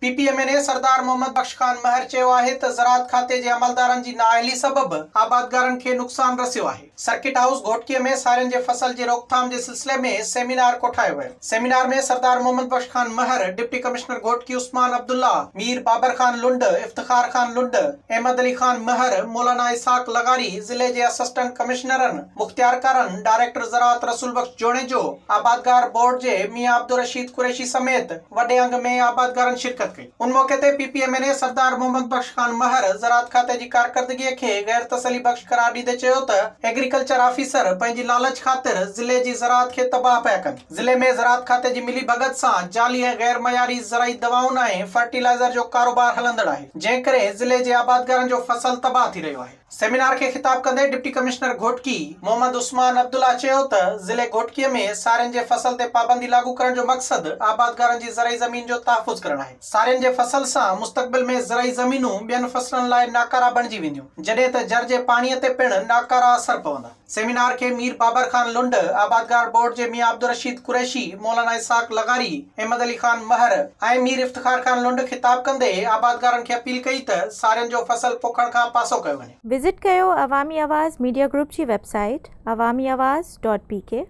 PPMA सरदार मोहम्मद बख्श खान महर चयो आहे त ज़राअत खाते जे अमलदारनि जी नाअहली सबब आबादगारनि खे नुक़सान रसियो आहे। सर्किट हाउस घोटकीअ में सारियुनि जे फसल जे रोकथाम जे सिलसिले में सेमिनार कोठायो वियो। सेमिनार में सरदार मोहम्मद बख्श खान महर, डिप्टी कमिश्नर घोटकी उस्मान अब्दुल्ला, मीर बाबर खान लुंड, इफ्तिखार खान लुंड, अहमद अली खान महर, मौलाना इसाक लगारी, जिले जे असिस्टेंट कमिश्नरनि, मुख्तियार कारन, डायरेक्टर ज़राअत रसूल बख्श जोणेजो, आबादगार बोर्ड जे मियां अब्दुल रशीद कुरैशी समेत वॾे अंग में आबादगारनि शिरकत कई। उन मौके ते PPMA सरदार मोहम्मद बख्श खान महर ज़राअत खाते जी कारकर्दगीअ खे गैर तसली बख्श करार ॾींदे चयो त एग्रीकल्चर ऑफिसर पंहिंजी लालच ख़ातिर ज़िले जी ज़राअत खे तबाह पिया कनि। ज़िले में ज़राअत खाते जी मिली भगत सां जाली ऐं गैर मयारी ज़राई दवाउनि ऐं फर्टिलाइज़र जो कारोबार हलंदड़ आहे, जंहिं करे ज़िले जे आबादगारनि जो फसल तबाह थी रहियो आहे। सेमिनार के खिताब कंदे डिप्टी कमिश्नर घोटकी मोहम्मद उस्मान अब्दुल्ला चयो त ज़िले घोटकीअ में सारियुनि जे फसल ते पाबंदी लागू करण जो मक़सद आबादगारनि जी ज़राई ज़मीन जो तहफ़ुज़ करणु आहे। सारियुनि जे फसल सां मुस्तक़बिल में ज़राई ज़मीनूं ॿियनि फसलनि लाइ नाकारा बणिजी वेंदियूं, जॾहिं त जर जे पाणीअ ते पिणु नाकारा असर पवंदा। सेमिनार के मीर बाबर खान लुंड, आबादगार बोर्ड जे मियां अब्दुल रशीद कुरैशी, मौलाना इसाक लगारी, अहमद अली खान महर ऐं मीर इफ्तिखार खान लुंड खिताब कंदे आबादगारनि खे अपील कई त सारियुनि जो फसल पोखण खां पासो कयो वञे। विज़िट कयो अवामी आवाज़ मीडिया ग्रुप जी वेबसाइट awamiawaz.pk।